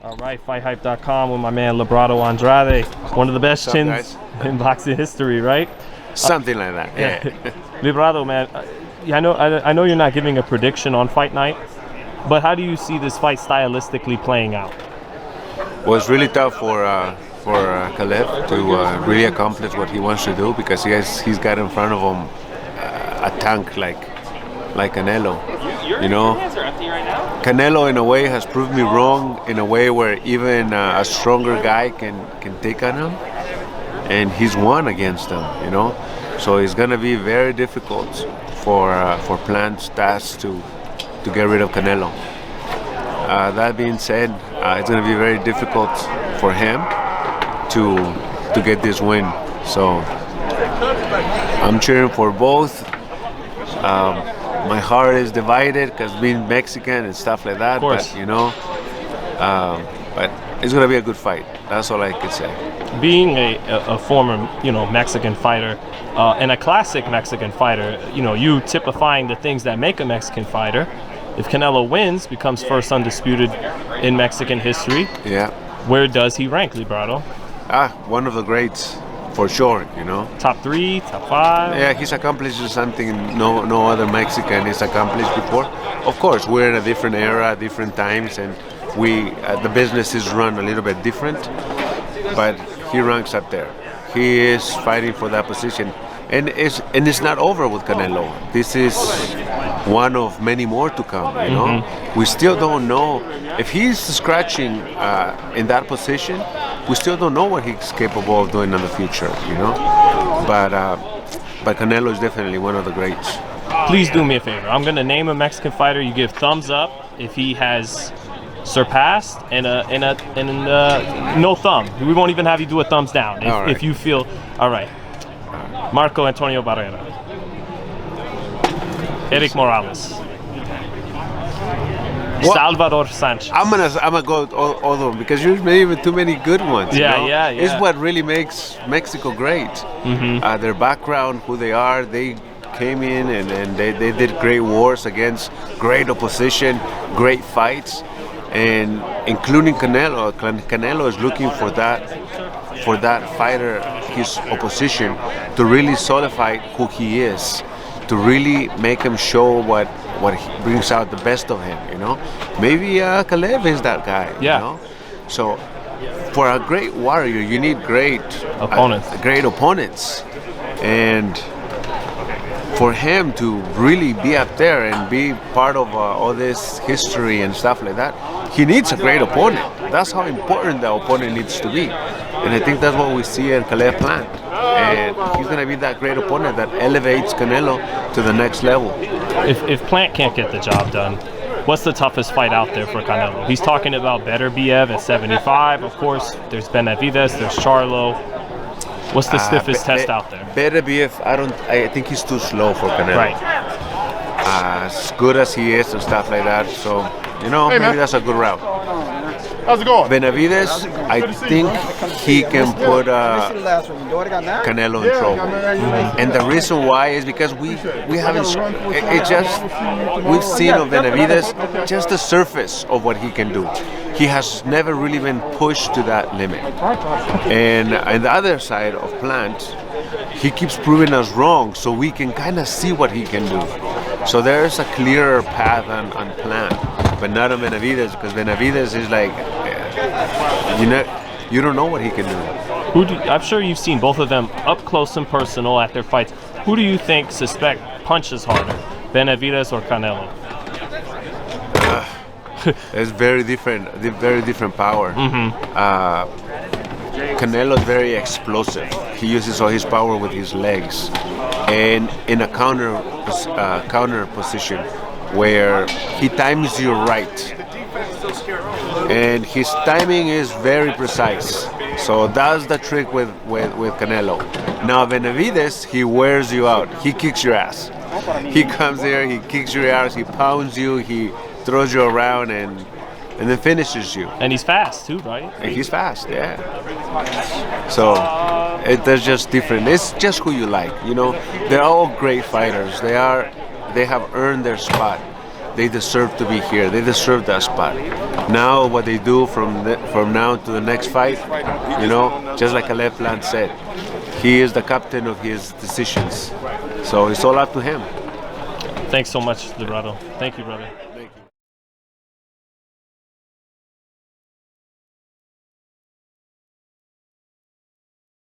All right, FightHype.com with my man Librado Andrade, one of the best chins guys? in boxing history, right? Something like that. Yeah. Librado, man, I know you're not giving a prediction on fight night, but how do you see this fight stylistically playing out? Well, it's really tough for Caleb to really accomplish what he wants to do because he's got in front of him a tank like Canelo. You know, Canelo in a way has proved me wrong in a way where even a stronger guy can take on him, and he's won against him. You know, so it's gonna be very difficult for Plant Stats to get rid of Canelo. That being said, it's gonna be very difficult for him to get this win. So I'm cheering for both. My heart is divided because being Mexican and stuff like that. Of course. But, you know, but it's gonna be a good fight. That's all I can say. Being a former, Mexican fighter and a classic Mexican fighter, you typifying the things that make a Mexican fighter. If Canelo wins, becomes first undisputed in Mexican history. Yeah. Where does he rank, Librado? One of the greats. For sure, you know. Top 3, top 5. Yeah, he's accomplished something no other Mexican has accomplished before. Of course, we're in a different era, different times, and the business is run a little bit different. But he ranks up there. He is fighting for that position, and it's not over with Canelo. This is one of many more to come. You know, we still don't know if he's scratching in that position. We still don't know what he's capable of doing in the future, you know. But Canelo is definitely one of the greats. Please do me a favor. I'm gonna name a Mexican fighter. You give thumbs up if he has surpassed, and no thumb. We won't even have you do a thumbs down if you feel. All right. Marco Antonio Barrera. Eric Morales. Salvador Sanchez. I'm gonna go all of them because you've made even too many good ones. Yeah. It's what really makes Mexico great. Their background, who they are. They came in and they did great wars against great opposition, great fights, and including Canelo. Canelo is looking for that fighter, his opposition, to really solidify who he is, to really make him show what he brings out the best of him, you know. Maybe Caleb is that guy, you know. So for a great warrior, you need great opponents, and for him to really be up there and be part of all this history and stuff like that, he needs a great opponent. That's how important the opponent needs to be, and I think that's what we see in Caleb Plant. And he's going to be that great opponent that elevates Canelo to the next level. If Plant can't get the job done, what's the toughest fight out there for Canelo? He's talking about Beterbiev at 75. Of course, there's Benavidez, there's Charlo. What's the stiffest test out there? Beterbiev, I think he's too slow for Canelo. Right. As good as he is and stuff like that. So, maybe that's a good route. How's it going? Benavidez, I think he can put Canelo in trouble, and the reason why is because we haven't. We've seen of Benavidez just the surface of what he can do. He has never really been pushed to that limit. And on the other side of Plant, he keeps proving us wrong, so we can kind of see what he can do. So there's a clearer path on Plant, but not on Benavidez, because Benavidez is like, you don't know what he can do. I'm sure you've seen both of them up close and personal at their fights. Who do you think punches harder, Benavidez or Canelo? It's very different power. Canelo is very explosive. He uses all his power with his legs, and in a counter position where he times you right, and his timing is very precise. So that's the trick with Canelo. Now Benavidez, he wears you out. He kicks your ass. He comes there, he kicks your ass, he pounds you, he throws you around and then finishes you. And he's fast too, right? And he's fast, yeah. So they're just different. It's just who you like, They're all great fighters. They have earned their spot. they deserve to be here. They deserve that spot. Now, what they do from now to the next fight, you know, just like Caleb Plant said, he is the captain of his decisions. So it's all up to him. Thanks so much, Librado. Thank you, brother.